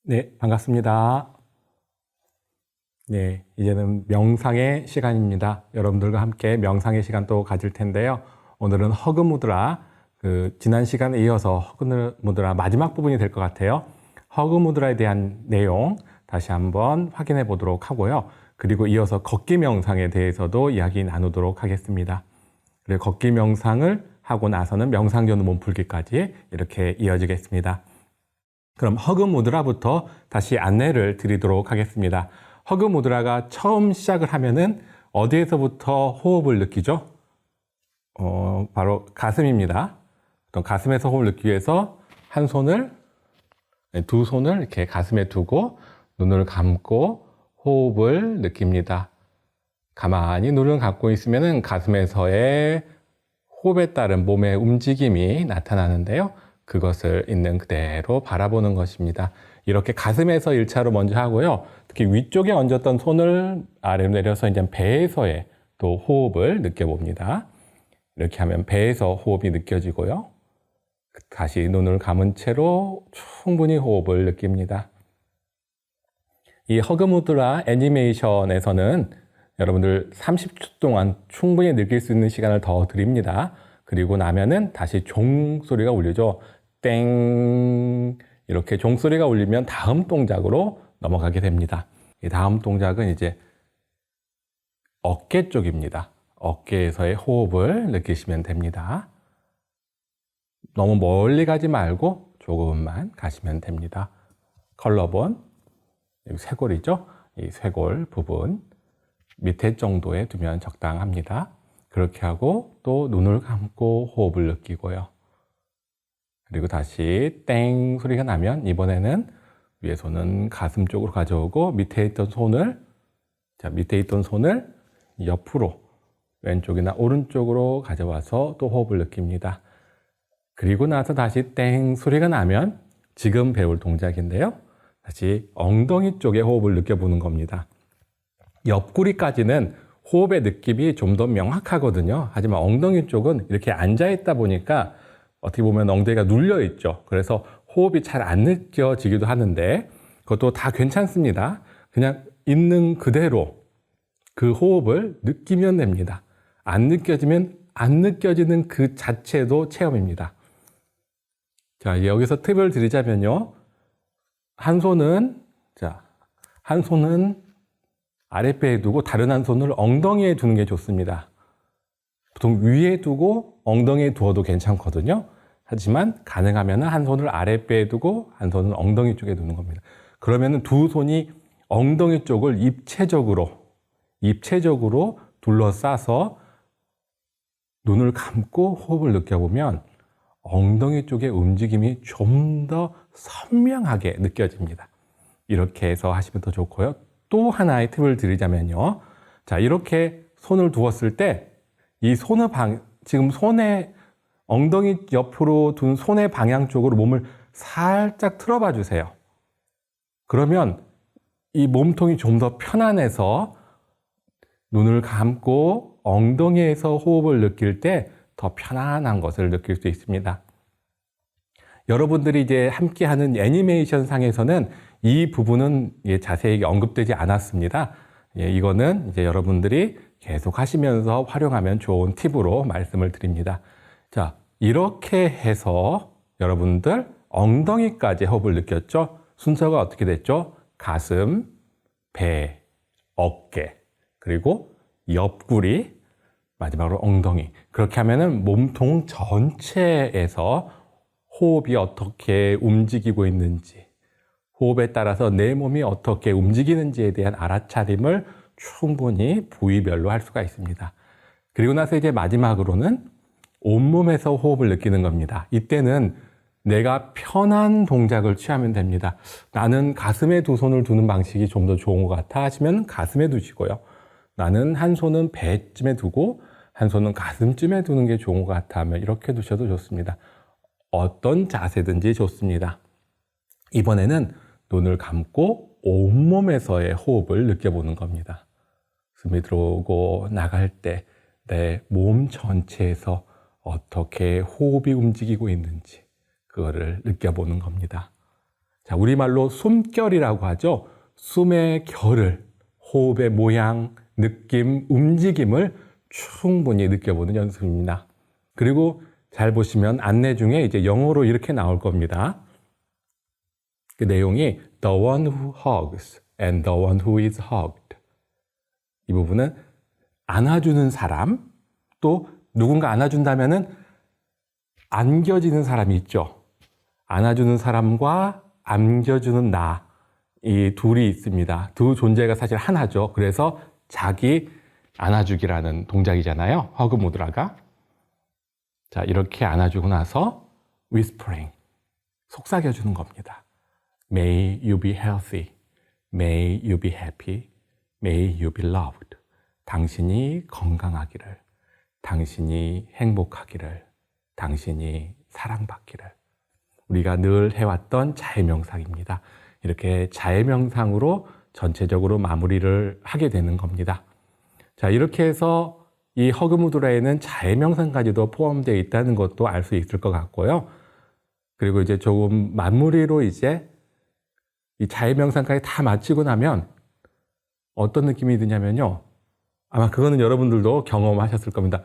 네, 반갑습니다. 네, 이제는 명상의 시간입니다. 여러분들과 함께 명상의 시간 또 가질 텐데요. 오늘은 허그 무드라, 지난 시간에 이어서 허그 무드라 마지막 부분이 될 것 같아요. 허그 무드라에 대한 내용 다시 한번 확인해 보도록 하고요. 그리고 이어서 걷기 명상에 대해서도 이야기 나누도록 하겠습니다. 그리고 걷기 명상을 하고 나서는 명상 전후 몸풀기까지 이렇게 이어지겠습니다. 그럼 허그 무드라부터 다시 안내를 드리도록 하겠습니다. 허그 무드라가 처음 시작을 하면은 어디에서부터 호흡을 느끼죠? 바로 가슴입니다. 가슴에서 호흡을 느끼기 위해서 한 손을, 두 손을 이렇게 가슴에 두고 눈을 감고 호흡을 느낍니다. 가만히 눈을 감고 있으면은 가슴에서의 호흡에 따른 몸의 움직임이 나타나는데요. 그것을 있는 그대로 바라보는 것입니다. 이렇게 가슴에서 1차로 먼저 하고요. 특히 위쪽에 얹었던 손을 아래로 내려서 이제 배에서의 또 호흡을 느껴봅니다. 이렇게 하면 배에서 호흡이 느껴지고요. 다시 눈을 감은 채로 충분히 호흡을 느낍니다. 이 허그 무드라 애니메이션에서는 여러분들 30초 동안 충분히 느낄 수 있는 시간을 더 드립니다. 그리고 나면은 다시 종소리가 울리죠. 땡, 이렇게 종소리가 울리면 다음 동작으로 넘어가게 됩니다. 이 다음 동작은 이제 어깨 쪽입니다. 어깨에서의 호흡을 느끼시면 됩니다. 너무 멀리 가지 말고 조금만 가시면 됩니다. 컬러본, 여기 쇄골이죠? 이 쇄골 부분 밑에 정도에 두면 적당합니다. 그렇게 하고 또 눈을 감고 호흡을 느끼고요. 그리고 다시 땡 소리가 나면 이번에는 위에 손은 가슴 쪽으로 가져오고 밑에 있던 손을 옆으로 왼쪽이나 오른쪽으로 가져와서 또 호흡을 느낍니다. 그리고 나서 다시 땡 소리가 나면 지금 배울 동작인데요. 다시 엉덩이 쪽에 호흡을 느껴보는 겁니다. 옆구리까지는 호흡의 느낌이 좀 더 명확하거든요. 하지만 엉덩이 쪽은 이렇게 앉아있다 보니까 어떻게 보면 엉덩이가 눌려있죠. 그래서 호흡이 잘 안 느껴지기도 하는데 그것도 다 괜찮습니다. 그냥 있는 그대로 그 호흡을 느끼면 됩니다. 안 느껴지면 안 느껴지는 그 자체도 체험입니다. 자, 여기서 팁을 드리자면요. 한 손은 아랫배에 두고 다른 한 손을 엉덩이에 두는 게 좋습니다. 보통 위에 두고 엉덩이에 두어도 괜찮거든요. 하지만 가능하면 한 손을 아랫배에 두고 한 손은 엉덩이 쪽에 두는 겁니다. 그러면 두 손이 엉덩이 쪽을 입체적으로 둘러싸서 눈을 감고 호흡을 느껴보면 엉덩이 쪽의 움직임이 좀 더 선명하게 느껴집니다. 이렇게 해서 하시면 더 좋고요. 또 하나의 팁을 드리자면요. 자, 이렇게 손을 두었을 때 이 지금 손의 엉덩이 옆으로 둔 손의 방향 쪽으로 몸을 살짝 틀어봐 주세요. 그러면 이 몸통이 좀 더 편안해서 눈을 감고 엉덩이에서 호흡을 느낄 때 더 편안한 것을 느낄 수 있습니다. 여러분들이 이제 함께하는 애니메이션 상에서는 이 부분은 자세히 언급되지 않았습니다. 이거는 이제 여러분들이 계속 하시면서 활용하면 좋은 팁으로 말씀을 드립니다. 자, 이렇게 해서 여러분들 엉덩이까지 호흡을 느꼈죠? 순서가 어떻게 됐죠? 가슴, 배, 어깨, 그리고 옆구리, 마지막으로 엉덩이. 그렇게 하면은 몸통 전체에서 호흡이 어떻게 움직이고 있는지, 호흡에 따라서 내 몸이 어떻게 움직이는지에 대한 알아차림을 충분히 부위별로 할 수가 있습니다. 그리고 나서 이제 마지막으로는 온몸에서 호흡을 느끼는 겁니다. 이때는 내가 편한 동작을 취하면 됩니다. 나는 가슴에 두 손을 두는 방식이 좀 더 좋은 것 같아 하시면 가슴에 두시고요. 나는 한 손은 배쯤에 두고 한 손은 가슴쯤에 두는 게 좋은 것 같아 하면 이렇게 두셔도 좋습니다. 어떤 자세든지 좋습니다. 이번에는 눈을 감고 온몸에서의 호흡을 느껴보는 겁니다. 숨이 들어오고 나갈 때 내 몸 전체에서 어떻게 호흡이 움직이고 있는지 그거를 느껴보는 겁니다. 자, 우리말로 숨결이라고 하죠. 숨의 결을, 호흡의 모양, 느낌, 움직임을 충분히 느껴보는 연습입니다. 그리고 잘 보시면 안내 중에 이제 영어로 이렇게 나올 겁니다. 그 내용이 the one who hugs and the one who is hugged. 이 부분은 안아주는 사람, 또 누군가 안아준다면은 안겨지는 사람이 있죠. 안아주는 사람과 안겨주는 나, 이 둘이 있습니다. 두 존재가 사실 하나죠. 그래서 자기 안아주기라는 동작이잖아요. 허그 무드라가. 자, 이렇게 안아주고 나서 whispering, 속삭여주는 겁니다. May you be healthy. May you be happy. May you be loved. 당신이 건강하기를, 당신이 행복하기를, 당신이 사랑받기를. 우리가 늘 해왔던 자해명상입니다. 이렇게 자해명상으로 전체적으로 마무리를 하게 되는 겁니다. 자, 이렇게 해서 이 허그 무드라에는 자해명상까지도 포함되어 있다는 것도 알 수 있을 것 같고요. 그리고 이제 조금 마무리로 이제 이 자해명상까지 다 마치고 나면 어떤 느낌이 드냐면요. 아마 그거는 여러분들도 경험하셨을 겁니다.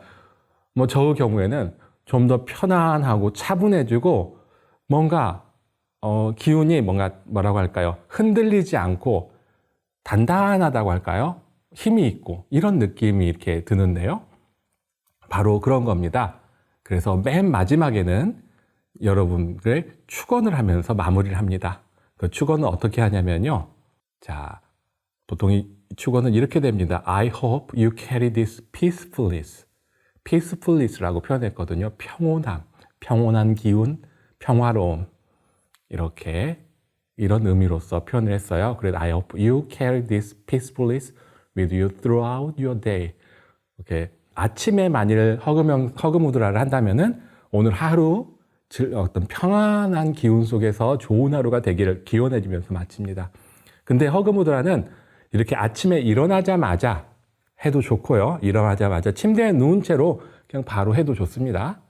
뭐 저 경우에는 좀 더 편안하고 차분해지고 뭔가 기운이 뭐라고 할까요? 흔들리지 않고 단단하다고 할까요? 힘이 있고 이런 느낌이 이렇게 드는데요. 바로 그런 겁니다. 그래서 맨 마지막에는 여러분을 축원을 하면서 마무리를 합니다. 그 축원은 어떻게 하냐면요. 자, 보통 이 축원은 이렇게 됩니다. I hope you carry this peacefulness. peacefulness라고 표현했거든요. 평온함, 평온한 기운, 평화로움. 이렇게 이런 의미로서 표현을 했어요. 그래서 I hope you carry this peacefulness with you throughout your day. 이렇게 아침에 만일 허그 무드라를 한다면은 오늘 하루 어떤 평안한 기운 속에서 좋은 하루가 되기를 기원해주면서 마칩니다. 근데 허그 무드라는 이렇게 아침에 일어나자마자 해도 좋고요. 일어나자마자 침대에 누운 채로 그냥 바로 해도 좋습니다.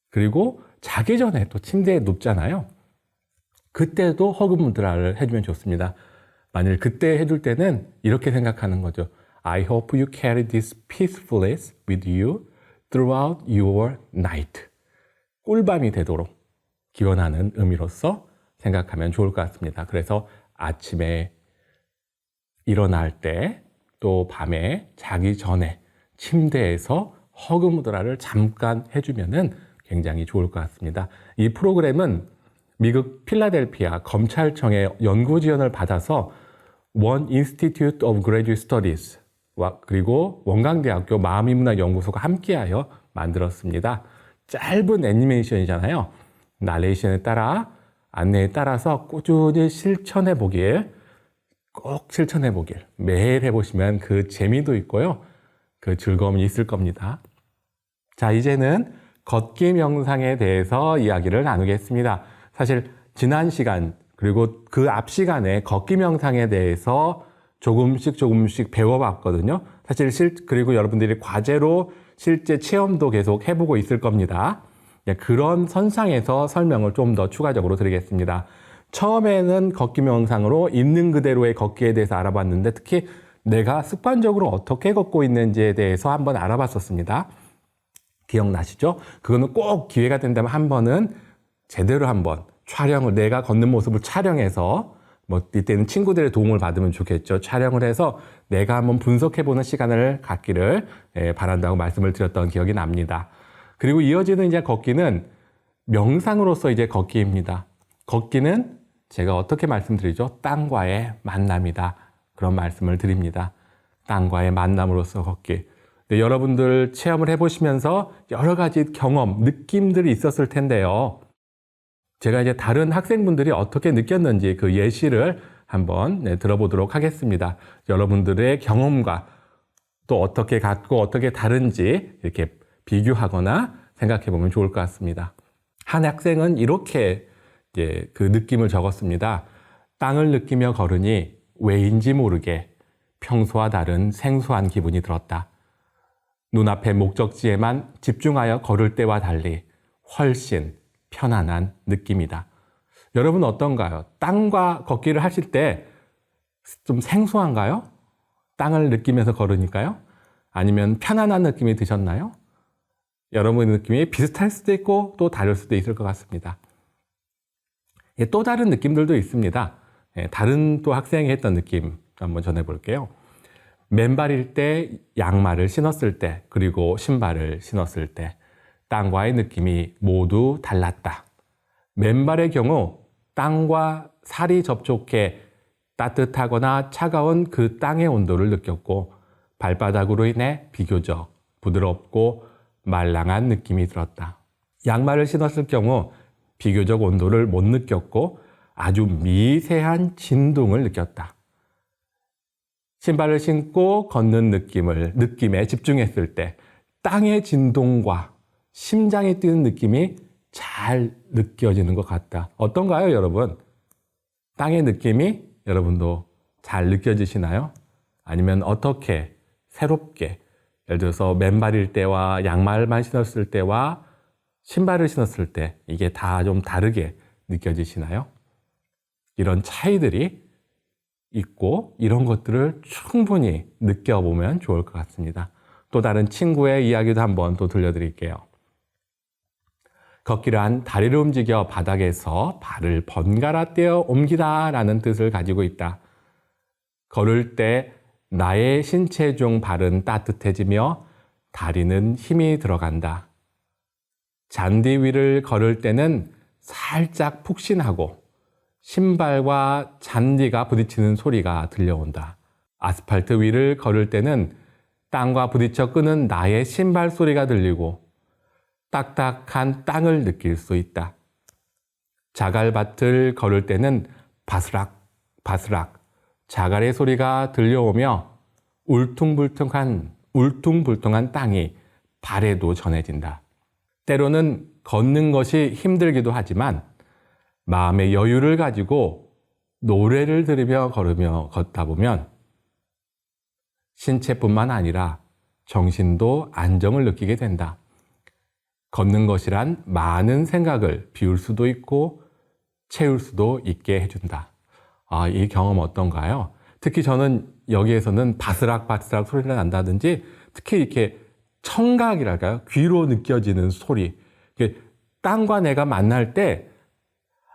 그리고 자기 전에 또 침대에 눕잖아요. 그때도 허그 무드라를 해주면 좋습니다. 만일 그때 해줄 때는 이렇게 생각하는 거죠. I hope you carry this peacefulness with you throughout your night. 꿀밤이 되도록 기원하는 의미로서 생각하면 좋을 것 같습니다. 그래서 아침에 일어날 때 또 밤에 자기 전에 침대에서 허그 무드라를 잠깐 해주면은 굉장히 좋을 것 같습니다. 이 프로그램은 미국 필라델피아 검찰청의 연구 지원을 받아서 원 Institute of Graduate Studies와 그리고 원광대학교 마음인문학연구소가 함께하여 만들었습니다. 짧은 애니메이션이잖아요. 나레이션에 따라 안내에 따라서 꾸준히 실천해 보길, 꼭 실천해 보길, 매일 해보시면 그 재미도 있고요. 그 즐거움이 있을 겁니다. 자, 이제는 걷기 명상에 대해서 이야기를 나누겠습니다. 사실 지난 시간 그리고 그 앞 시간에 걷기 명상에 대해서 조금씩 배워봤거든요. 사실 그리고 여러분들이 과제로 실제 체험도 계속 해보고 있을 겁니다. 그런 선상에서 설명을 좀 더 추가적으로 드리겠습니다. 처음에는 걷기 명상으로 있는 그대로의 걷기에 대해서 알아봤는데 특히 내가 습관적으로 어떻게 걷고 있는지에 대해서 한번 알아봤었습니다. 기억나시죠? 그거는 꼭 기회가 된다면 한 번은 제대로 한번 촬영을, 내가 걷는 모습을 촬영해서 뭐 이때는 친구들의 도움을 받으면 좋겠죠. 촬영을 해서 내가 한번 분석해보는 시간을 갖기를 바란다고 말씀을 드렸던 기억이 납니다. 그리고 이어지는 이제 걷기는 명상으로서 이제 걷기입니다. 걷기는 제가 어떻게 말씀드리죠? 땅과의 만남이다. 그런 말씀을 드립니다. 땅과의 만남으로서 걷기. 여러분들 체험을 해보시면서 여러 가지 경험, 느낌들이 있었을 텐데요. 제가 이제 다른 학생분들이 어떻게 느꼈는지 그 예시를 한번 들어보도록 하겠습니다. 여러분들의 경험과 또 어떻게 같고 어떻게 다른지 이렇게 비교하거나 생각해 보면 좋을 것 같습니다. 한 학생은 이렇게 이제 그 느낌을 적었습니다. 땅을 느끼며 걸으니 왜인지 모르게 평소와 다른 생소한 기분이 들었다. 눈앞의 목적지에만 집중하여 걸을 때와 달리 훨씬 편안한 느낌이다. 여러분 어떤가요? 땅과 걷기를 하실 때 좀 생소한가요? 땅을 느끼면서 걸으니까요? 아니면 편안한 느낌이 드셨나요? 여러분의 느낌이 비슷할 수도 있고 또 다를 수도 있을 것 같습니다. 또 다른 느낌들도 있습니다. 다른 또 학생이 했던 느낌 한번 전해볼게요. 맨발일 때, 양말을 신었을 때, 그리고 신발을 신었을 때 땅과의 느낌이 모두 달랐다. 맨발의 경우 땅과 살이 접촉해 따뜻하거나 차가운 그 땅의 온도를 느꼈고 발바닥으로 인해 비교적 부드럽고 말랑한 느낌이 들었다. 양말을 신었을 경우 비교적 온도를 못 느꼈고 아주 미세한 진동을 느꼈다. 신발을 신고 걷는 느낌에 집중했을 때 땅의 진동과 심장이 뛰는 느낌이 잘 느껴지는 것 같다. 어떤가요, 여러분? 땅의 느낌이 여러분도 잘 느껴지시나요? 아니면 어떻게 새롭게, 예를 들어서 맨발일 때와 양말만 신었을 때와 신발을 신었을 때 이게 다 좀 다르게 느껴지시나요? 이런 차이들이 있고 이런 것들을 충분히 느껴보면 좋을 것 같습니다. 또 다른 친구의 이야기도 한번 또 들려드릴게요. 걷기란 다리를 움직여 바닥에서 발을 번갈아 떼어 옮기다 라는 뜻을 가지고 있다. 걸을 때 나의 신체 중 발은 따뜻해지며 다리는 힘이 들어간다. 잔디 위를 걸을 때는 살짝 푹신하고 신발과 잔디가 부딪히는 소리가 들려온다. 아스팔트 위를 걸을 때는 땅과 부딪혀 끄는 나의 신발 소리가 들리고 딱딱한 땅을 느낄 수 있다. 자갈밭을 걸을 때는 바스락 바스락 자갈의 소리가 들려오며 울퉁불퉁한 땅이 발에도 전해진다. 때로는 걷는 것이 힘들기도 하지만 마음의 여유를 가지고 노래를 들으며 걸으며 걷다 보면 신체뿐만 아니라 정신도 안정을 느끼게 된다. 걷는 것이란 많은 생각을 비울 수도 있고 채울 수도 있게 해준다. 이 경험 어떤가요? 특히 저는 여기에서는 바스락바스락 소리가 난다든지 특히 이렇게 청각이랄까요? 귀로 느껴지는 소리. 땅과 내가 만날 때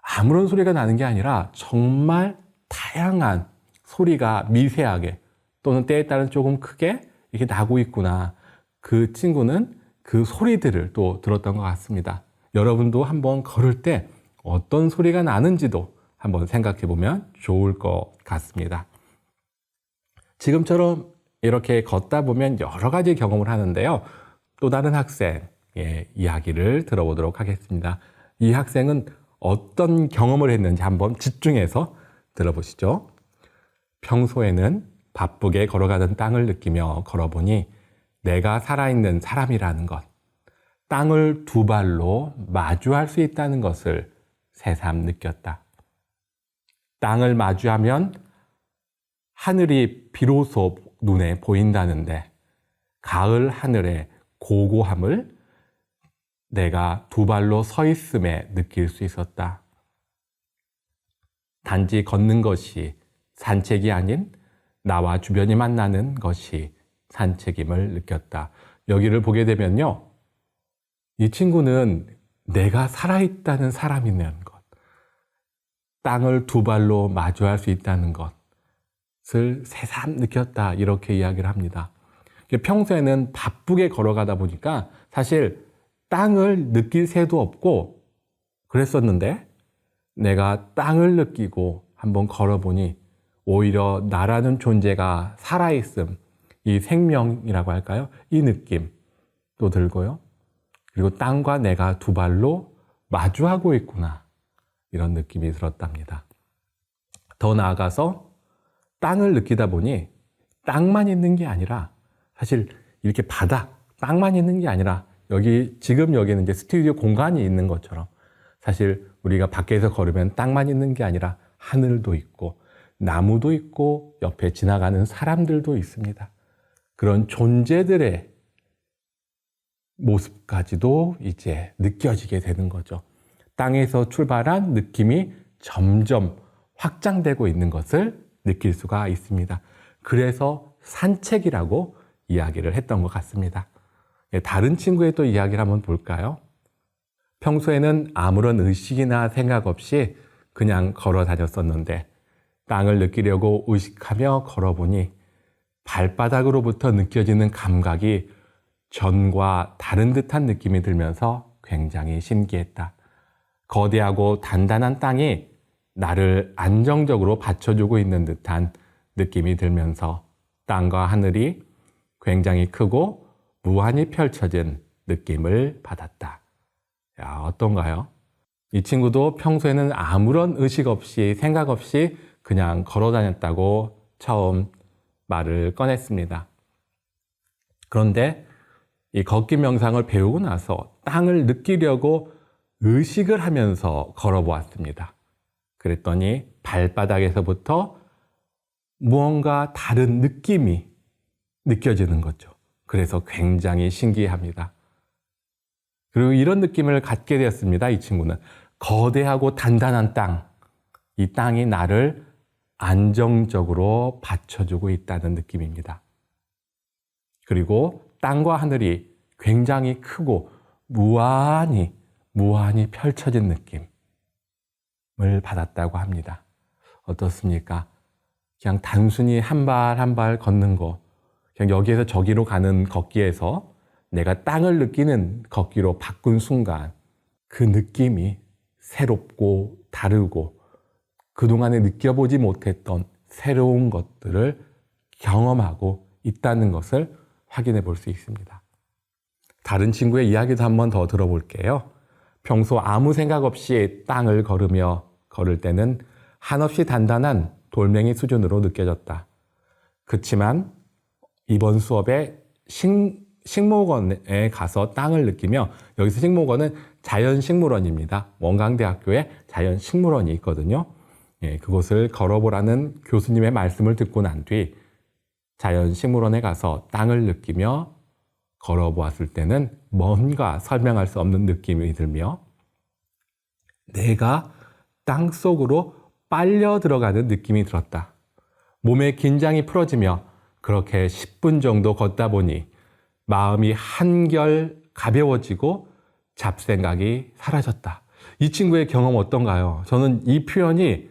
아무런 소리가 나는 게 아니라 정말 다양한 소리가 미세하게 또는 때에 따른 조금 크게 이렇게 나고 있구나. 그 친구는 그 소리들을 또 들었던 것 같습니다. 여러분도 한번 걸을 때 어떤 소리가 나는지도 한번 생각해 보면 좋을 것 같습니다. 지금처럼 이렇게 걷다 보면 여러 가지 경험을 하는데요. 또 다른 학생의 이야기를 들어보도록 하겠습니다. 이 학생은 어떤 경험을 했는지 한번 집중해서 들어보시죠. 평소에는 바쁘게 걸어가던 땅을 느끼며 걸어보니 내가 살아있는 사람이라는 것, 땅을 두 발로 마주할 수 있다는 것을 새삼 느꼈다. 땅을 마주하면 하늘이 비로소 눈에 보인다는데 가을 하늘의 고고함을 내가 두 발로 서 있음에 느낄 수 있었다. 단지 걷는 것이 산책이 아닌 나와 주변이 만나는 것이 산책임을 느꼈다. 여기를 보게 되면요. 이 친구는 내가 살아있다는 사람이라는 것, 땅을 두 발로 마주할 수 있다는 것을 새삼 느꼈다. 이렇게 이야기를 합니다. 평소에는 바쁘게 걸어가다 보니까 사실 땅을 느낄 새도 없고 그랬었는데 내가 땅을 느끼고 한번 걸어보니 오히려 나라는 존재가 살아있음, 이 생명이라고 할까요? 이 느낌도 들고요. 그리고 땅과 내가 두 발로 마주하고 있구나. 이런 느낌이 들었답니다. 더 나아가서 땅을 느끼다 보니 땅만 있는 게 아니라 사실 이렇게 바닥, 땅만 있는 게 아니라 지금 여기는 이제 스튜디오 공간이 있는 것처럼 사실 우리가 밖에서 걸으면 땅만 있는 게 아니라 하늘도 있고 나무도 있고 옆에 지나가는 사람들도 있습니다. 그런 존재들의 모습까지도 이제 느껴지게 되는 거죠. 땅에서 출발한 느낌이 점점 확장되고 있는 것을 느낄 수가 있습니다. 그래서 산책이라고 이야기를 했던 것 같습니다. 다른 친구의 또 이야기를 한번 볼까요? 평소에는 아무런 의식이나 생각 없이 그냥 걸어 다녔었는데 땅을 느끼려고 의식하며 걸어보니 발바닥으로부터 느껴지는 감각이 전과 다른 듯한 느낌이 들면서 굉장히 신기했다. 거대하고 단단한 땅이 나를 안정적으로 받쳐주고 있는 듯한 느낌이 들면서 땅과 하늘이 굉장히 크고 무한히 펼쳐진 느낌을 받았다. 야, 어떤가요? 이 친구도 평소에는 아무런 의식 없이 생각 없이 그냥 걸어 다녔다고 처음 말을 꺼냈습니다. 그런데 이 걷기 명상을 배우고 나서 땅을 느끼려고 의식을 하면서 걸어보았습니다. 그랬더니 발바닥에서부터 무언가 다른 느낌이 느껴지는 거죠. 그래서 굉장히 신기합니다. 그리고 이런 느낌을 갖게 되었습니다. 이 친구는 거대하고 단단한 땅, 이 땅이 나를 안정적으로 받쳐주고 있다는 느낌입니다. 그리고 땅과 하늘이 굉장히 크고 무한히 펼쳐진 느낌을 받았다고 합니다. 어떻습니까? 그냥 단순히 한 발 한 발 걷는 거, 그냥 여기에서 저기로 가는 걷기에서 내가 땅을 느끼는 걷기로 바꾼 순간 그 느낌이 새롭고 다르고 그동안에 느껴보지 못했던 새로운 것들을 경험하고 있다는 것을 확인해 볼 수 있습니다. 다른 친구의 이야기도 한번 더 들어볼게요. 평소 아무 생각 없이 땅을 걸을 때는 한없이 단단한 돌멩이 수준으로 느껴졌다. 그렇지만 이번 수업에 식목원에 가서 땅을 느끼며, 여기서 식목원은 자연식물원입니다. 원광대학교에 자연식물원이 있거든요. 그곳을 걸어보라는 교수님의 말씀을 듣고 난 뒤 자연식물원에 가서 땅을 느끼며 걸어보았을 때는 뭔가 설명할 수 없는 느낌이 들며 내가 땅 속으로 빨려 들어가는 느낌이 들었다. 몸의 긴장이 풀어지며 그렇게 10분 정도 걷다 보니 마음이 한결 가벼워지고 잡생각이 사라졌다. 이 친구의 경험 어떤가요? 저는 이 표현이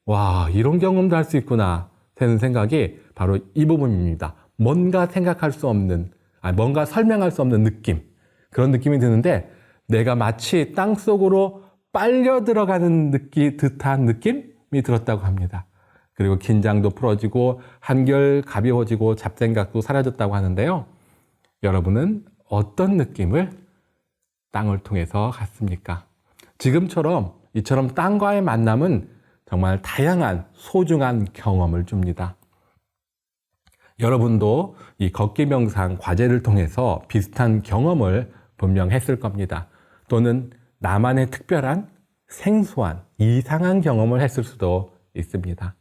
와, 이런 경험도 할 수 있구나 하는 생각이 바로 이 부분입니다. 뭔가 생각할 수 없는, 뭔가 설명할 수 없는 느낌, 그런 느낌이 드는데 내가 마치 땅속으로 빨려 들어가는 듯한 느낌이 들었다고 합니다. 그리고 긴장도 풀어지고 한결 가벼워지고 잡생각도 사라졌다고 하는데요. 여러분은 어떤 느낌을 땅을 통해서 갖습니까? 이처럼 땅과의 만남은 정말 다양한 소중한 경험을 줍니다. 여러분도 이 걷기 명상 과제를 통해서 비슷한 경험을 분명 했을 겁니다. 또는 나만의 특별한 생소한 이상한 경험을 했을 수도 있습니다.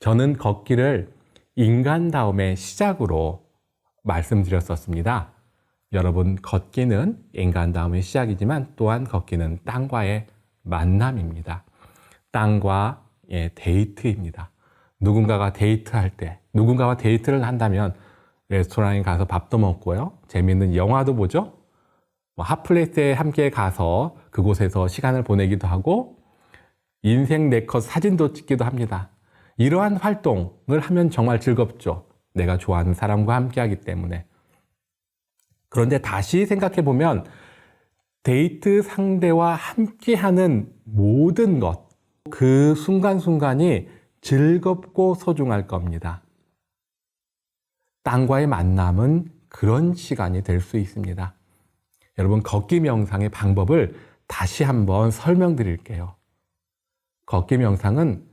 저는 걷기를 인간다움의 시작으로 말씀드렸었습니다. 여러분, 걷기는 인간다움의 시작이지만 또한 걷기는 땅과의 만남입니다. 땅과의 데이트입니다. 누군가와 데이트를 한다면 레스토랑에 가서 밥도 먹고요. 재미있는 영화도 보죠. 핫플레이스에 함께 가서 그곳에서 시간을 보내기도 하고 인생 네컷 사진도 찍기도 합니다. 이러한 활동을 하면 정말 즐겁죠. 내가 좋아하는 사람과 함께 하기 때문에. 그런데 다시 생각해 보면 데이트 상대와 함께하는 모든 것, 그 순간순간이 즐겁고 소중할 겁니다. 땅과의 만남은 그런 시간이 될 수 있습니다. 여러분, 걷기 명상의 방법을 다시 한번 설명드릴게요. 걷기 명상은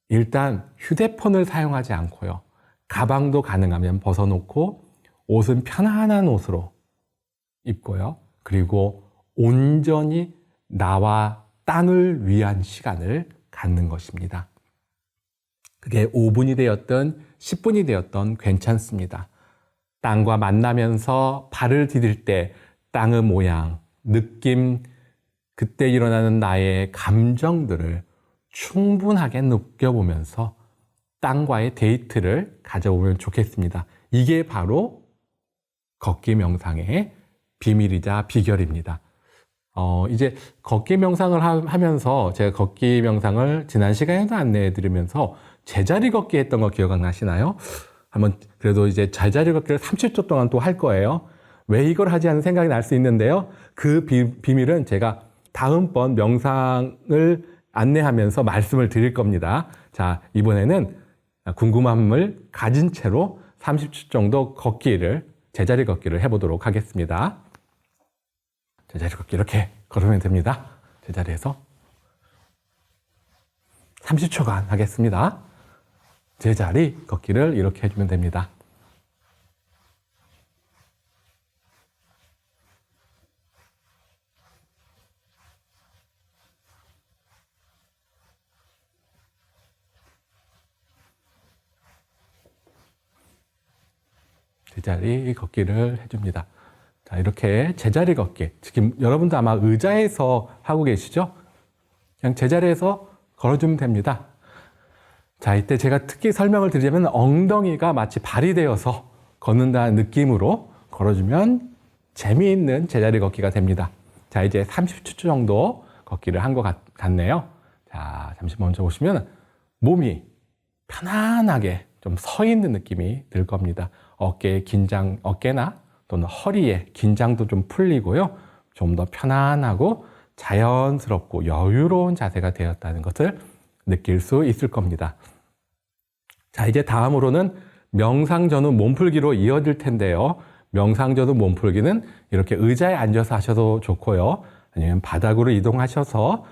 일단 휴대폰을 사용하지 않고요. 가방도 가능하면 벗어놓고 옷은 편안한 옷으로 입고요. 그리고 온전히 나와 땅을 위한 시간을 갖는 것입니다. 그게 5분이 되었든 10분이 되었든 괜찮습니다. 땅과 만나면서 발을 디딜 때 땅의 모양, 느낌, 그때 일어나는 나의 감정들을 충분하게 느껴보면서 땅과의 데이트를 가져보면 좋겠습니다. 이게 바로 걷기 명상의 비밀이자 비결입니다. 이제 걷기 명상을 하면서 제가 걷기 명상을 지난 시간에도 안내해 드리면서 제자리 걷기 했던 거 기억나시나요? 한번 그래도 이제 제자리 걷기를 30초 동안 또 할 거예요. 왜 이걸 하지 않은 생각이 날 수 있는데요. 그 비밀은 제가 다음번 명상을 안내하면서 말씀을 드릴 겁니다. 자, 이번에는 궁금함을 가진 채로 30초 정도 제자리 걷기를 해보도록 하겠습니다. 제자리 걷기 이렇게 걸으면 됩니다. 제자리에서 30초간 하겠습니다. 제자리 걷기를 이렇게 해주면 됩니다. 제자리 걷기를 해줍니다. 자, 이렇게 제자리 걷기. 지금 여러분도 아마 의자에서 하고 계시죠? 그냥 제자리에서 걸어주면 됩니다. 자, 이때 제가 특히 설명을 드리자면 엉덩이가 마치 발이 되어서 걷는다는 느낌으로 걸어주면 재미있는 제자리 걷기가 됩니다. 자, 이제 30초 정도 걷기를 한 것 같네요. 자, 잠시 먼저 보시면 몸이 편안하게 좀 서 있는 느낌이 들 겁니다. 어깨나 또는 허리에 긴장도 좀 풀리고요. 좀 더 편안하고 자연스럽고 여유로운 자세가 되었다는 것을 느낄 수 있을 겁니다. 자, 이제 다음으로는 명상 전후 몸풀기로 이어질 텐데요. 명상 전후 몸풀기는 이렇게 의자에 앉아서 하셔도 좋고요. 아니면 바닥으로 이동하셔서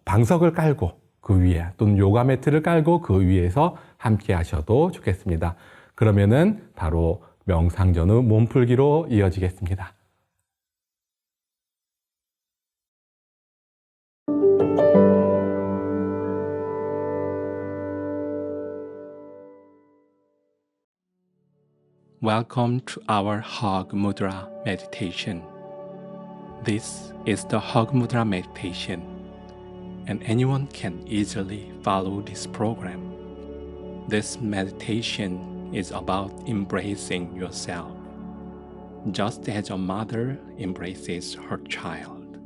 방석을 깔고 그 위에 또는 요가 매트를 깔고 그 위에서 함께 하셔도 좋겠습니다. 그러면은 바로 명상 전후 몸풀기로 이어지겠습니다. Welcome to our Hug Mudra meditation. This is the Hug Mudra meditation, and anyone can easily follow this program. This meditation is about embracing yourself, just as a mother embraces her child.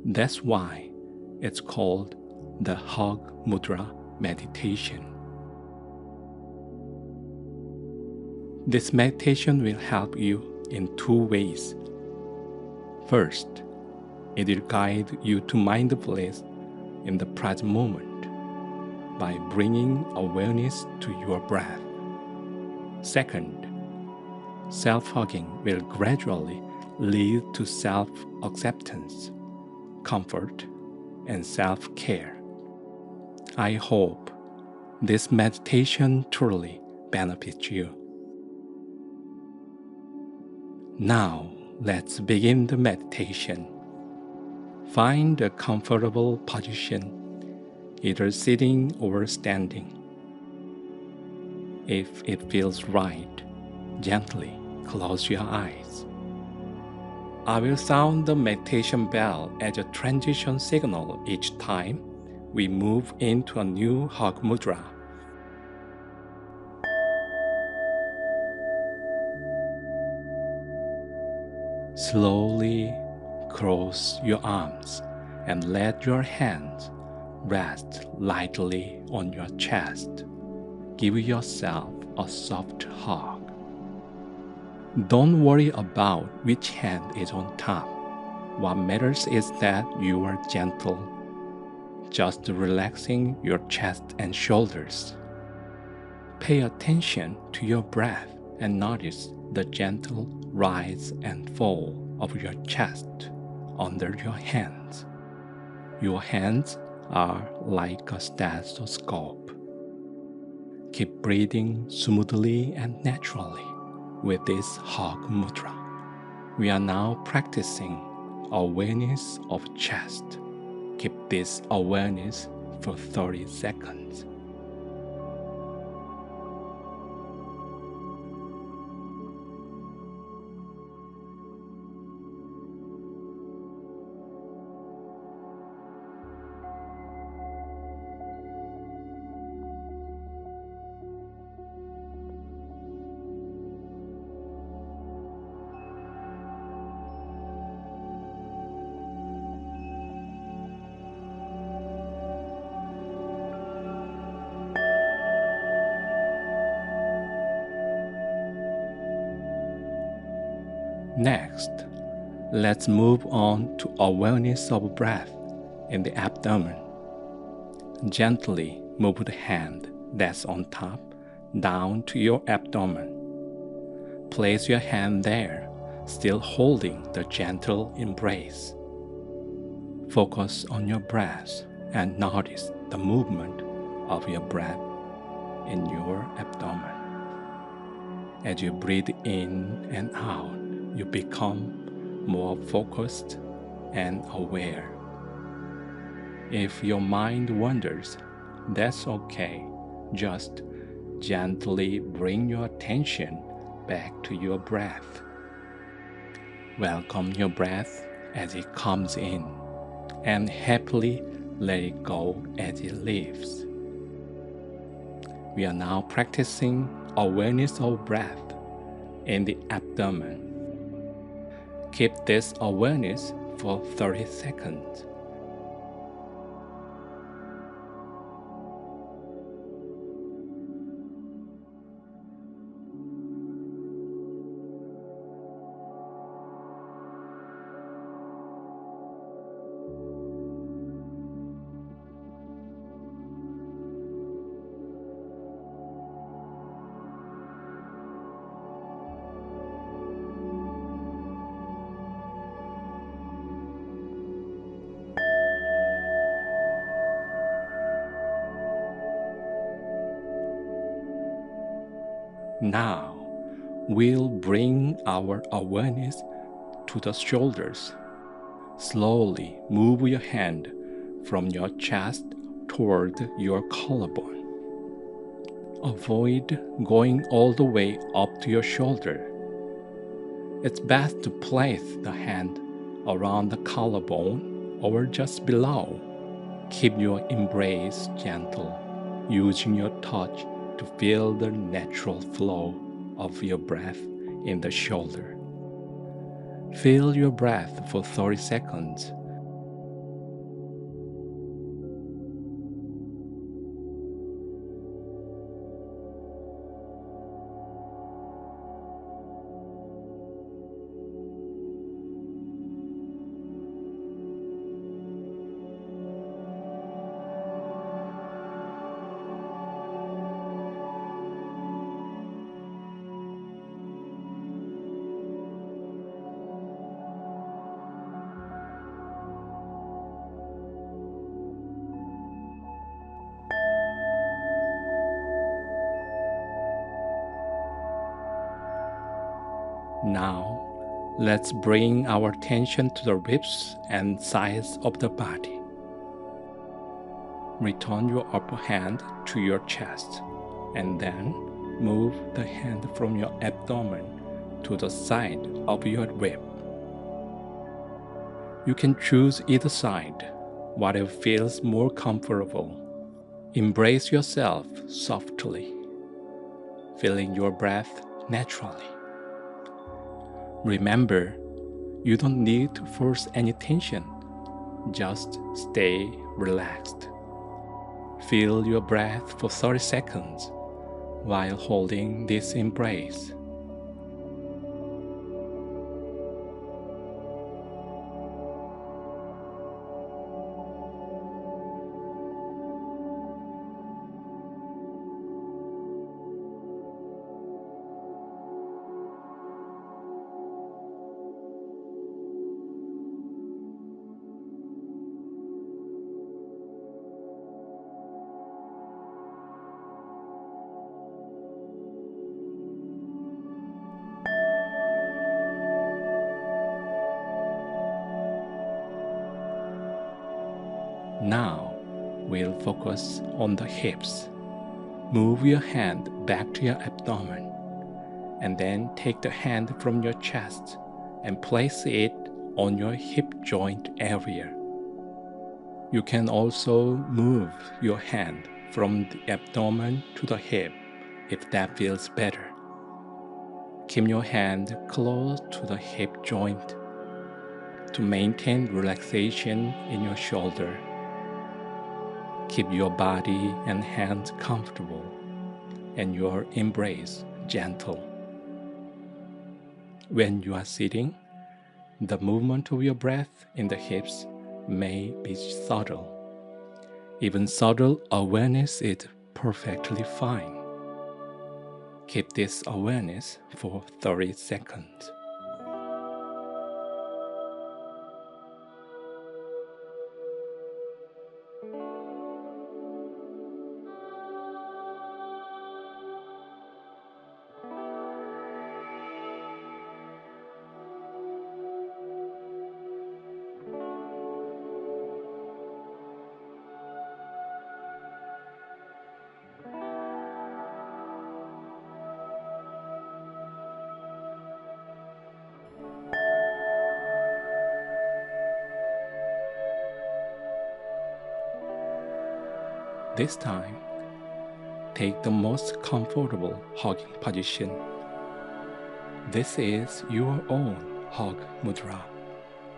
That's why it's called the Hug Mudra meditation. This meditation will help you in two ways. First, it will guide you to mindfulness in the present moment by bringing awareness to your breath. Second, self-hugging will gradually lead to self-acceptance, comfort, and self-care. I hope this meditation truly benefits you. Now, let's begin the meditation. Find a comfortable position, either sitting or standing. If it feels right, gently close your eyes. I will sound the meditation bell as a transition signal each time we move into a new Hug Mudra. Slowly cross your arms and let your hands rest lightly on your chest. Give yourself a soft hug. Don't worry about which hand is on top. What matters is that you are gentle, just relaxing your chest and shoulders. Pay attention to your breath and notice the gentle rise and fall of your chest under your hands. Your hands are like a stethoscope. Keep breathing smoothly and naturally with this hug mudra. We are now practicing awareness of chest. Keep this awareness for 30 seconds. Next, let's move on to awareness of breath in the abdomen. Gently move the hand that's on top down to your abdomen. Place your hand there, still holding the gentle embrace. Focus on your breath and notice the movement of your breath in your abdomen. As you breathe in and out, you become more focused and aware. If your mind wanders, that's okay. Just gently bring your attention back to your breath. Welcome your breath as it comes in and happily let it go as it leaves. We are now practicing awareness of breath in the abdomen. Keep this awareness for 30 seconds. Now, we'll bring our awareness to the shoulders. Slowly move your hand from your chest toward your collarbone. Avoid going all the way up to your shoulder. It's best to place the hand around the collarbone or just below. Keep your embrace gentle, using your touch to feel the natural flow of your breath in the shoulder. Feel your breath for 30 seconds. Now, let's bring our attention to the ribs and sides of the body. Return your upper hand to your chest, and then move the hand from your abdomen to the side of your rib. You can choose either side, whatever feels more comfortable. Embrace yourself softly, feeling your breath naturally. Remember, you don't need to force any tension. Just stay relaxed. Feel your breath for 30 seconds while holding this embrace. Now we'll focus on the hips. Move your hand back to your abdomen and then take the hand from your chest and place it on your hip joint area. You can also move your hand from the abdomen to the hip if that feels better. Keep your hand close to the hip joint to maintain relaxation in your shoulder. Keep your body and hands comfortable and your embrace gentle. When you are sitting, the movement of your breath in the hips may be subtle. Even subtle awareness is perfectly fine. Keep this awareness for 30 seconds. This time, take the most comfortable hugging position. This is your own hug mudra.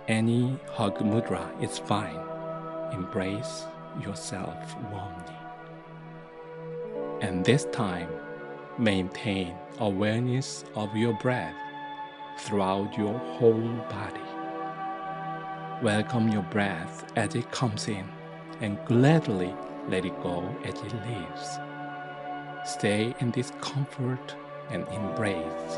Any hug mudra is fine. Embrace yourself warmly. And this time, maintain awareness of your breath throughout your whole body. Welcome your breath as it comes in and gladly let it go as it leaves. Stay in this comfort and embrace.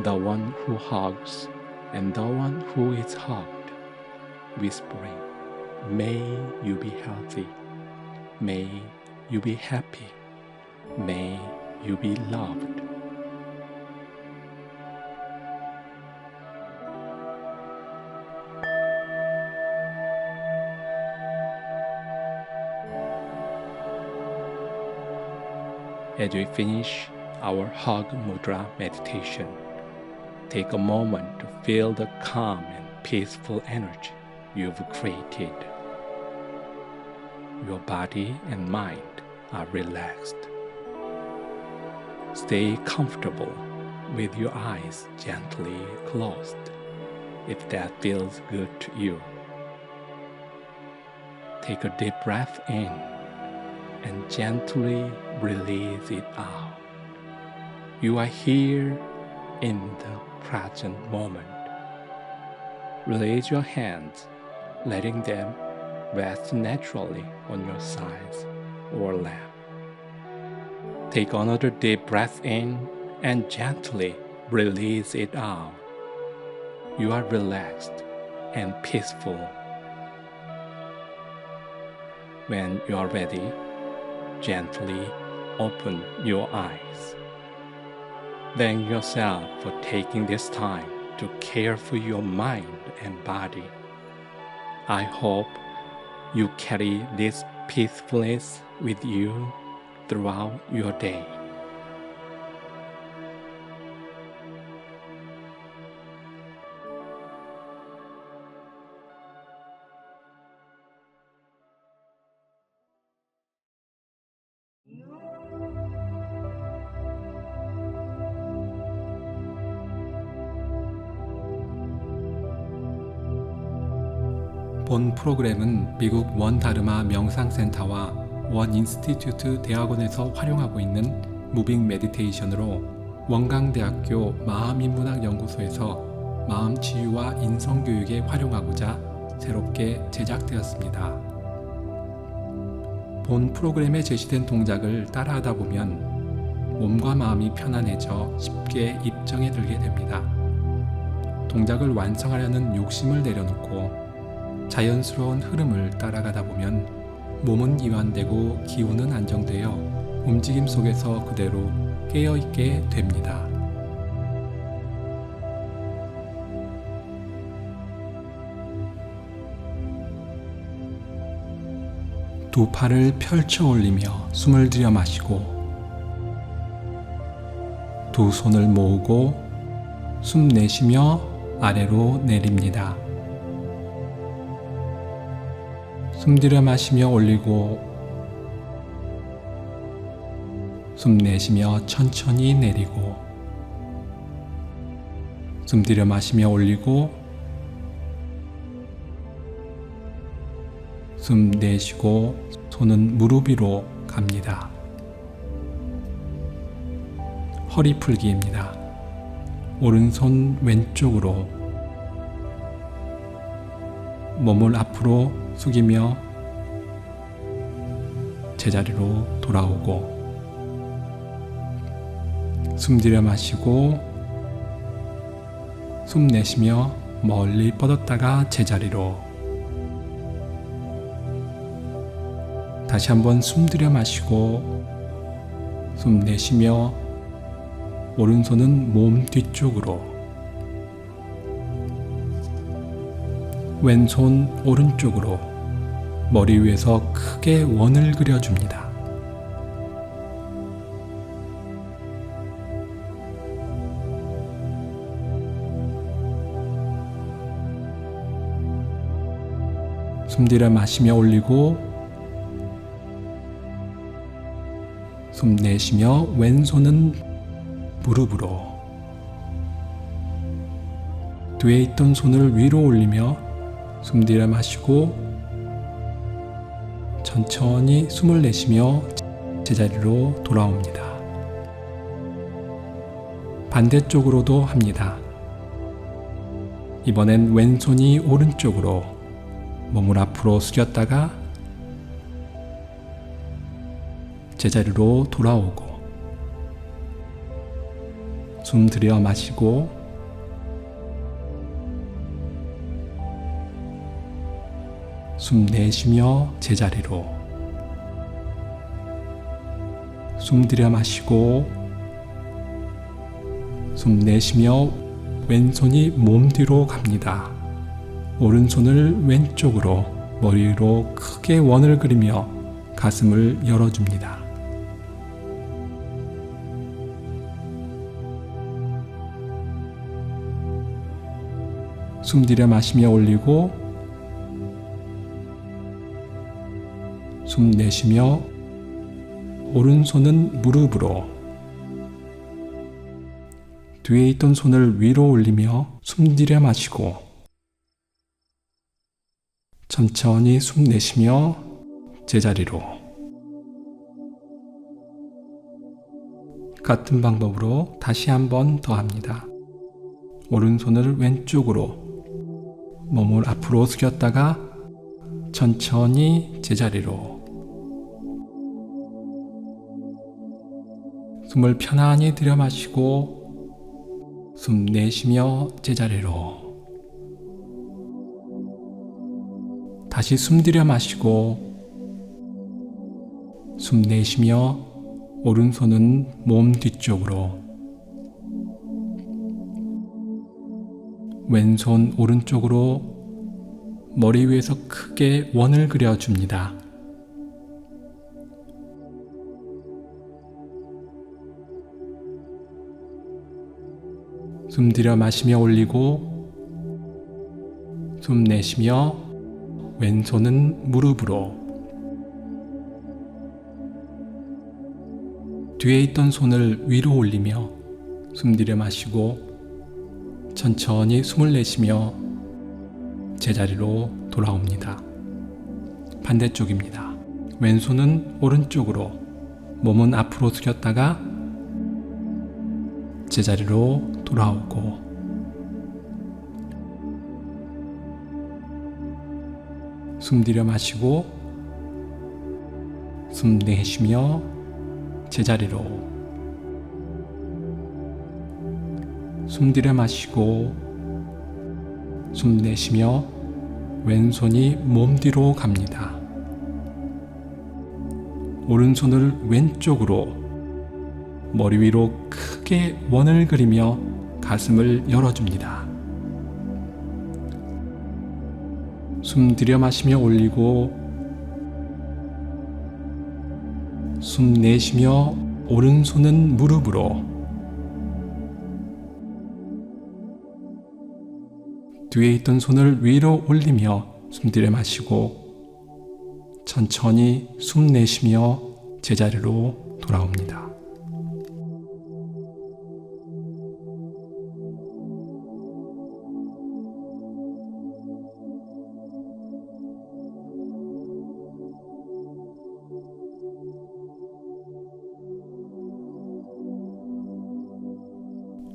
The one who hugs and the one who is hugged, whispering, "May you be healthy. May you be happy. May you be loved." As we finish our hug mudra meditation, take a moment to feel the calm and peaceful energy you've created. Your body and mind are relaxed. Stay comfortable with your eyes gently closed if that feels good to you. Take a deep breath in and gently release it out. You are here in the present moment. Release your hands, letting them rest naturally on your sides or lap. Take another deep breath in and gently release it out. You are relaxed and peaceful. When you are ready, gently open your eyes. Thank yourself for taking this time to care for your mind and body. I hope you carry this peacefulness with you throughout your day. 본 프로그램은 미국 원 다르마 명상센터와 원 인스티튜트 대학원에서 활용하고 있는 무빙 메디테이션으로 원광대학교 마음인문학연구소에서 마음 치유와 인성교육에 활용하고자 새롭게 제작되었습니다. 본 프로그램에 제시된 동작을 따라하다 보면 몸과 마음이 편안해져 쉽게 입정에 들게 됩니다. 동작을 완성하려는 욕심을 내려놓고 자연스러운 흐름을 따라가다 보면 몸은 이완되고 기운은 안정되어 움직임 속에서 그대로 깨어있게 됩니다. 두 팔을 펼쳐 올리며 숨을 들여 마시고 두 손을 모으고 숨 내쉬며 아래로 내립니다. 숨 들여 마시며 올리고 숨 내쉬며 천천히 내리고 숨 들여 마시며 올리고 숨 내쉬고 손은 무릎 위로 갑니다. 허리 풀기입니다. 오른손 왼쪽으로 몸을 앞으로 숙이며 제자리로 돌아오고 숨 들여 마시고 숨 내쉬며 멀리 뻗었다가 제자리로 다시 한번 숨 들여 마시고 숨 내쉬며 오른손은 몸 뒤쪽으로 왼손 오른쪽으로 머리 위에서 크게 원을 그려줍니다. 숨 들여 마시며 올리고 숨 내쉬며 왼손은 무릎으로 뒤에 있던 손을 위로 올리며 숨 들여 마시고 천천히 숨을 내쉬며 제자리로 돌아옵니다. 반대쪽으로도 합니다. 이번엔 왼손이 오른쪽으로 몸을 앞으로 숙였다가 제자리로 돌아오고 숨 들여 마시고 숨 내쉬며 제자리로 숨 들여 마시고 숨 내쉬며 왼손이 몸 뒤로 갑니다. 오른손을 왼쪽으로 머리 위로 크게 원을 그리며 가슴을 열어줍니다. 숨 들여 마시며 올리고 숨 내쉬며 오른손은 무릎으로 뒤에 있던 손을 위로 올리며 숨 들여 마시고 천천히 숨 내쉬며 제자리로 같은 방법으로 다시 한 번 더 합니다. 오른손을 왼쪽으로 몸을 앞으로 숙였다가 천천히 제자리로 숨을 편안히 들여 마시고 숨 내쉬며 제자리로 다시 숨 들여 마시고 숨 내쉬며 오른손은 몸 뒤쪽으로 왼손 오른쪽으로 머리 위에서 크게 원을 그려줍니다. 숨 들여 마시며 올리고 숨 내쉬며 왼손은 무릎으로 뒤에 있던 손을 위로 올리며 숨 들여 마시고 천천히 숨을 내쉬며 제자리로 돌아옵니다. 반대쪽입니다. 왼손은 오른쪽으로 몸은 앞으로 숙였다가 제자리로 돌아오고 숨 들여 마시고 숨 내쉬며 제자리로 숨 들여 마시고 숨 내쉬며 왼손이 몸 뒤로 갑니다. 오른손을 왼쪽으로 머리 위로 크게 원을 그리며 가슴을 열어줍니다. 숨 들여 마시며 올리고 숨 내쉬며 오른손은 무릎으로, 뒤에 있던 손을 위로 올리며 숨 들여 마시고 천천히 숨 내쉬며 제자리로 돌아옵니다.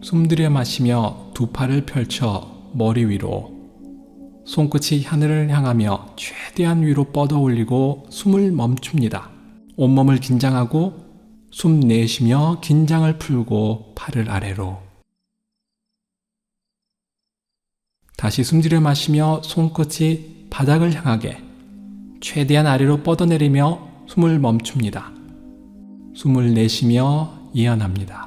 숨 들여 마시며 두 팔을 펼쳐 머리 위로, 손끝이 하늘을 향하며 최대한 위로 뻗어 올리고 숨을 멈춥니다. 온몸을 긴장하고 숨 내쉬며 긴장을 풀고 팔을 아래로. 다시 숨 들여 마시며 손끝이 바닥을 향하게 최대한 아래로 뻗어내리며 숨을 멈춥니다. 숨을 내쉬며 이완합니다.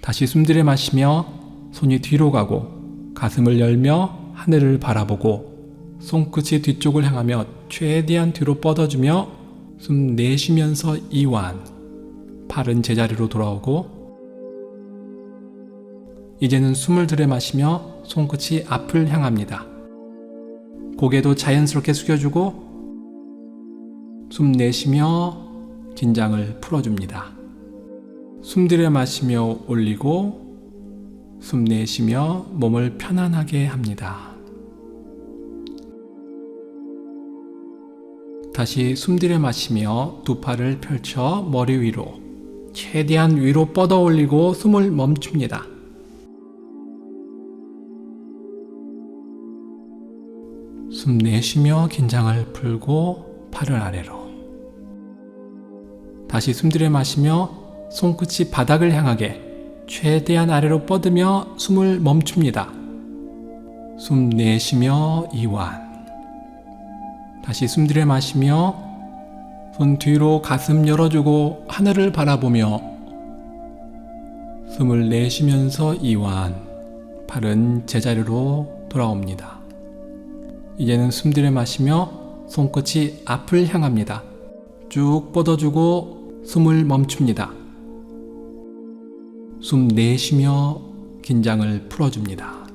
다시 숨 들여 마시며 손이 뒤로 가고 가슴을 열며 하늘을 바라보고 손끝이 뒤쪽을 향하며 최대한 뒤로 뻗어주며 숨 내쉬면서 이완. 팔은 제자리로 돌아오고 이제는 숨을 들여 마시며 손끝이 앞을 향합니다. 고개도 자연스럽게 숙여주고 숨 내쉬며 긴장을 풀어줍니다. 숨 들여 마시며 올리고 숨 내쉬며 몸을 편안하게 합니다. 다시 숨 들여 마시며 두 팔을 펼쳐 머리 위로 최대한 위로 뻗어 올리고 숨을 멈춥니다. 숨 내쉬며 긴장을 풀고 팔을 아래로. 다시 숨 들여 마시며 손끝이 바닥을 향하게 최대한 아래로 뻗으며 숨을 멈춥니다. 숨 내쉬며 이완. 다시 숨 들여 마시며 손 뒤로 가슴 열어주고 하늘을 바라보며 숨을 내쉬면서 이완. 팔은 제자리로 돌아옵니다. 이제는 숨 들여 마시며 손끝이 앞을 향합니다. 쭉 뻗어주고 숨을 멈춥니다. 숨 내쉬며 긴장을 풀어줍니다.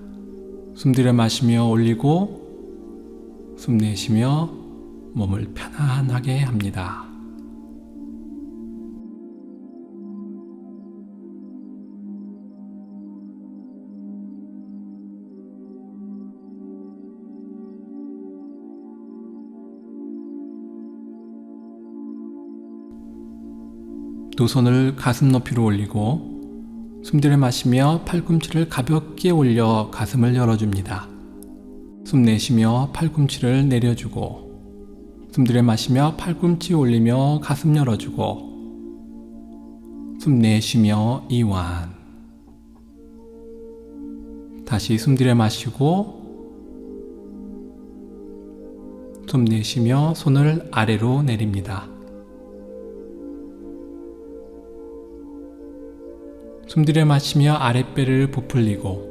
숨 들여 마시며 올리고 숨 내쉬며 몸을 편안하게 합니다. 두 손을 가슴 높이로 올리고 숨 들여 마시며 팔꿈치를 가볍게 올려 가슴을 열어줍니다. 숨 내쉬며 팔꿈치를 내려주고 숨 들여 마시며 팔꿈치 올리며 가슴 열어주고 숨 내쉬며 이완. 다시 숨 들여 마시고 숨 내쉬며 손을 아래로 내립니다. 숨 들여 마시며 아랫배를 부풀리고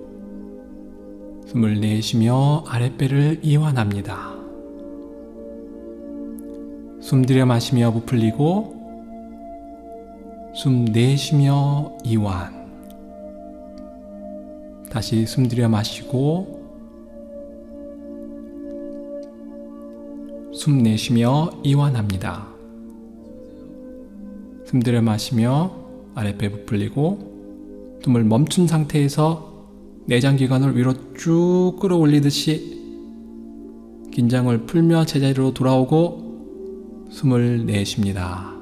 숨을 내쉬며 아랫배를 이완합니다. 숨 들여 마시며 부풀리고 숨 내쉬며 이완. 다시 숨 들여 마시고 숨 내쉬며 이완합니다. 숨 들여 마시며 아랫배 부풀리고 숨을 멈춘 상태에서 내장기관을 위로 쭉 끌어올리듯이 긴장을 풀며 제자리로 돌아오고 숨을 내쉽니다.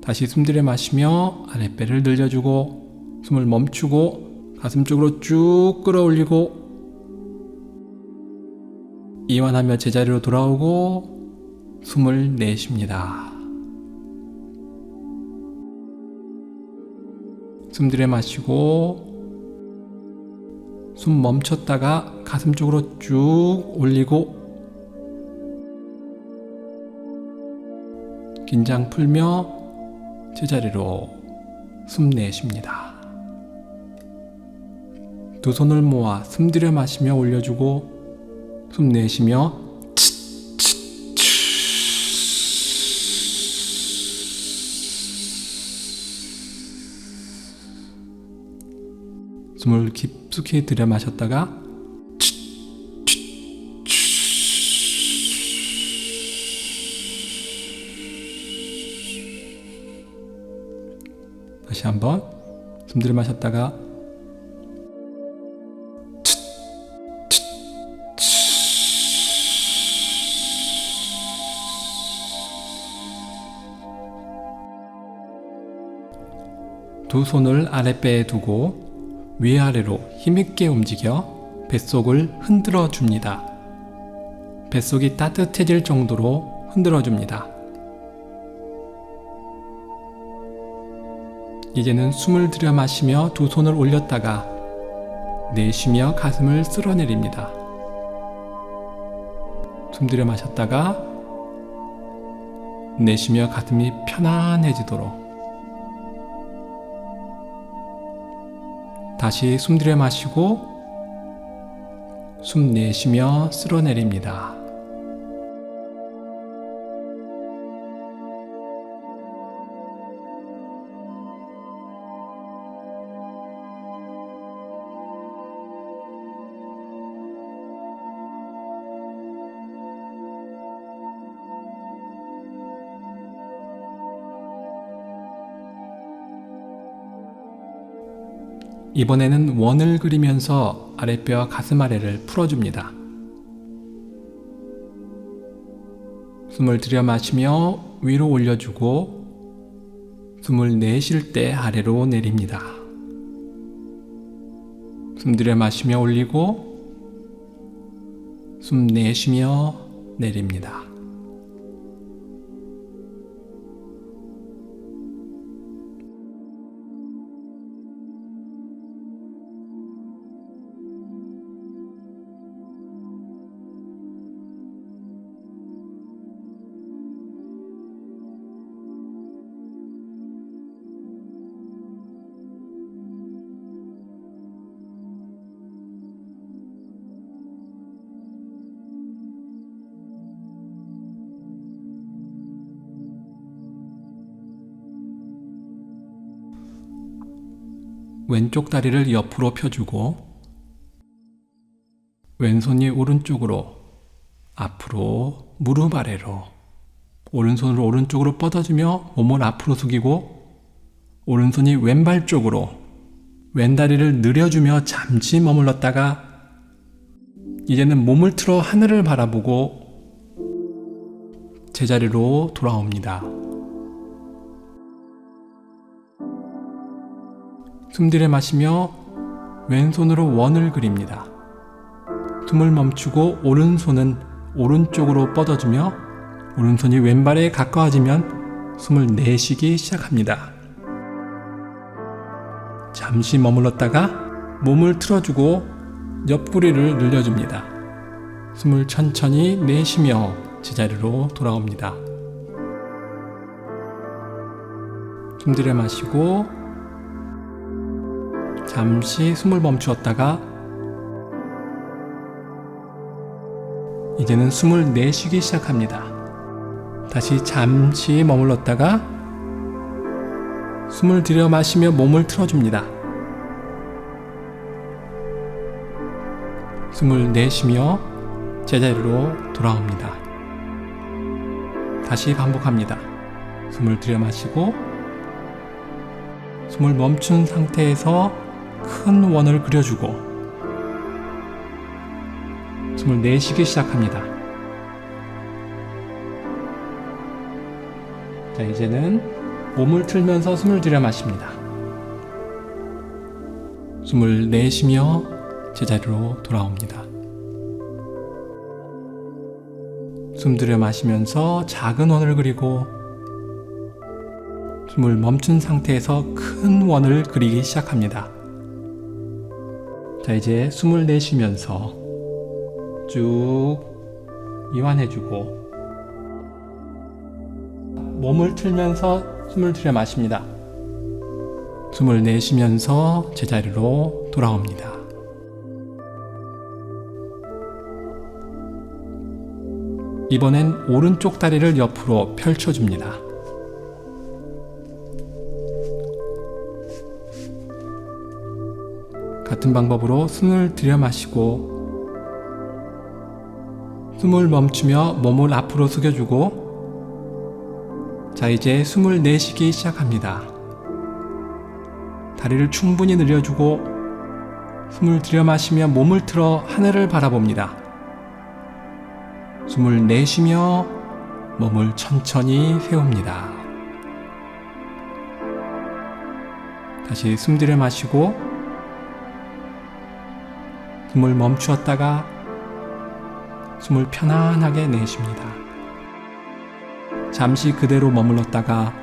다시 숨 들여 마시며 아랫배를 늘려주고 숨을 멈추고 가슴 쪽으로 쭉 끌어올리고 이완하며 제자리로 돌아오고 숨을 내쉽니다. 숨 들여 마시고 숨 멈췄다가 가슴 쪽으로 쭉 올리고 긴장 풀며 제자리로 숨 내쉽니다. 두 손을 모아 숨 들여 마시며 올려주고 숨 내쉬며 숨을 깊숙이 들여 마셨다가 다시 한번 숨 들여 마셨다가 두 손을 아랫배에 두고 위아래로 힘있게 움직여 뱃속을 흔들어 줍니다. 뱃속이 따뜻해질 정도로 흔들어 줍니다. 이제는 숨을 들여 마시며 두 손을 올렸다가 내쉬며 가슴을 쓸어내립니다. 숨 들여 마셨다가 내쉬며 가슴이 편안해지도록 다시 숨 들여 마시고 숨 내쉬며 쓸어내립니다. 이번에는 원을 그리면서 아랫배와 가슴 아래를 풀어줍니다. 숨을 들여 마시며 위로 올려주고 숨을 내쉴 때 아래로 내립니다. 숨 들여 마시며 올리고 숨 내쉬며 내립니다. 왼쪽 다리를 옆으로 펴주고 왼손이 오른쪽으로 앞으로 무릎 아래로 오른손을 오른쪽으로 뻗어주며 몸을 앞으로 숙이고 오른손이 왼발 쪽으로 왼다리를 늘여주며 잠시 머물렀다가 이제는 몸을 틀어 하늘을 바라보고 제자리로 돌아옵니다. 숨 들여 마시며 왼손으로 원을 그립니다. 숨을 멈추고 오른손은 오른쪽으로 뻗어주며 오른손이 왼발에 가까워지면 숨을 내쉬기 시작합니다. 잠시 머물렀다가 몸을 틀어주고 옆구리를 늘려줍니다. 숨을 천천히 내쉬며 제자리로 돌아옵니다. 숨 들여 마시고 잠시 숨을 멈추었다가 이제는 숨을 내쉬기 시작합니다. 다시 잠시 머물렀다가 숨을 들여 마시며 몸을 틀어줍니다. 숨을 내쉬며 제자리로 돌아옵니다. 다시 반복합니다. 숨을 들여 마시고 숨을 멈춘 상태에서 큰 원을 그려주고 숨을 내쉬기 시작합니다. 자, 이제는 몸을 틀면서 숨을 들여 마십니다. 숨을 내쉬며 제자리로 돌아옵니다. 숨 들여 마시면서 작은 원을 그리고 숨을 멈춘 상태에서 큰 원을 그리기 시작합니다. 자, 이제 숨을 내쉬면서 쭉 이완해주고 몸을 틀면서 숨을 들여 마십니다. 숨을 내쉬면서 제자리로 돌아옵니다. 이번엔 오른쪽 다리를 옆으로 펼쳐줍니다. 같은 방법으로 숨을 들여 마시고 숨을 멈추며 몸을 앞으로 숙여주고 자, 이제 숨을 내쉬기 시작합니다. 다리를 충분히 늘려주고 숨을 들여 마시며 몸을 틀어 하늘을 바라봅니다. 숨을 내쉬며 몸을 천천히 세웁니다. 다시 숨 들여 마시고 숨을 멈추었다가 숨을 편안하게 내쉽니다. 잠시 그대로 머물렀다가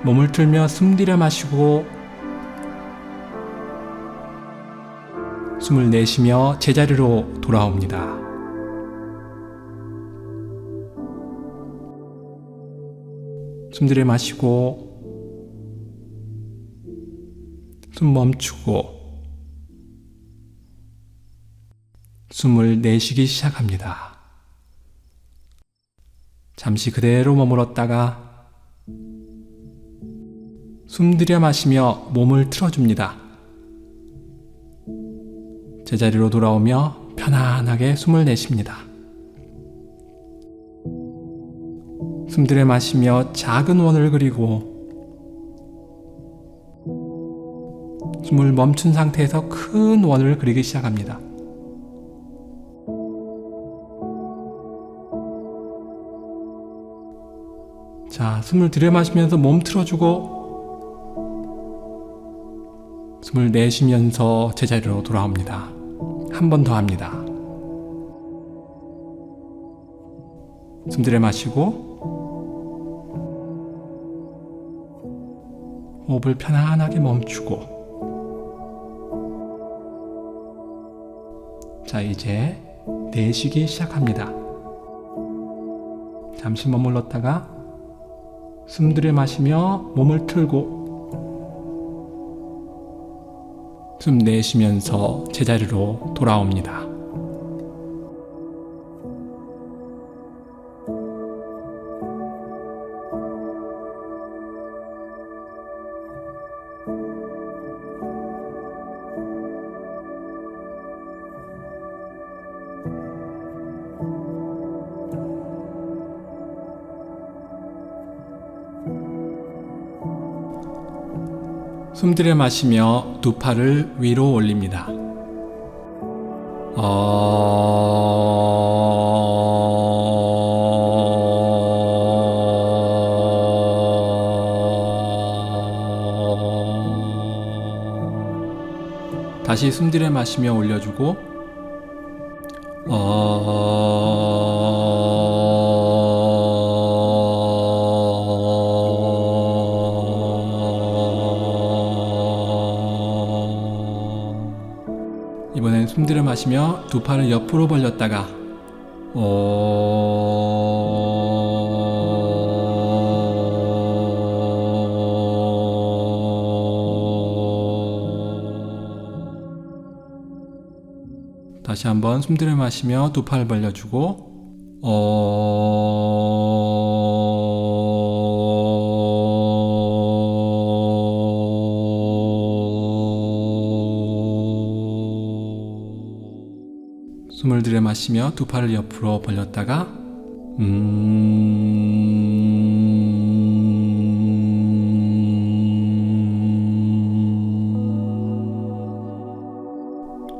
몸을 틀며 숨 들여 마시고 숨을 내쉬며 제자리로 돌아옵니다. 숨 들여 마시고 숨 멈추고 숨을 내쉬기 시작합니다. 잠시 그대로 머물렀다가 숨 들여 마시며 몸을 틀어줍니다. 제자리로 돌아오며 편안하게 숨을 내쉽니다. 숨 들여 마시며 작은 원을 그리고 숨을 멈춘 상태에서 큰 원을 그리기 시작합니다. 자, 숨을 들여 마시면서 몸 틀어주고 숨을 내쉬면서 제자리로 돌아옵니다. 한 번 더 합니다. 숨 들여 마시고 호흡을 편안하게 멈추고 자, 이제 내쉬기 시작합니다. 잠시 머물렀다가 숨 들여 마시며 몸을 틀고 숨 내쉬면서 제자리로 돌아옵니다. 숨 들여 마시며 두 팔을 위로 올립니다. 다시 숨 들여 마시며 올려주고 이번엔 숨 들여 마시며 두 팔을 옆으로 벌렸다가 다시 한번 숨 들여 마시며 두 팔 벌려주고 숨을 들여 마시며 두 팔을 옆으로 벌렸다가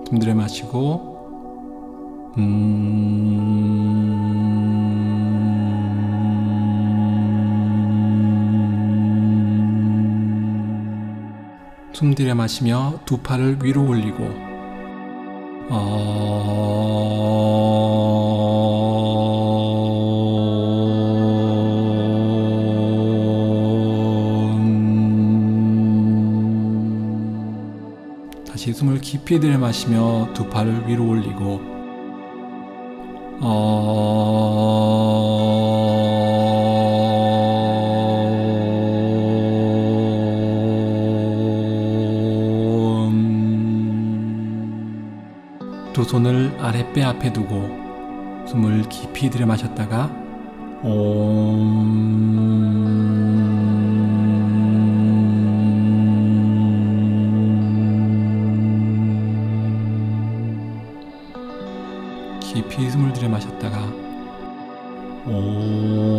숨 들여 마시고 숨 들여 마시며 두 팔을 위로 올리고 다시 숨을 깊이 들여 마시며 두 팔을 위로 올리고 두 손을 아랫배 앞에 두고 숨을 깊이 들여 마셨다가 깊이 숨을 들여 마셨다가 오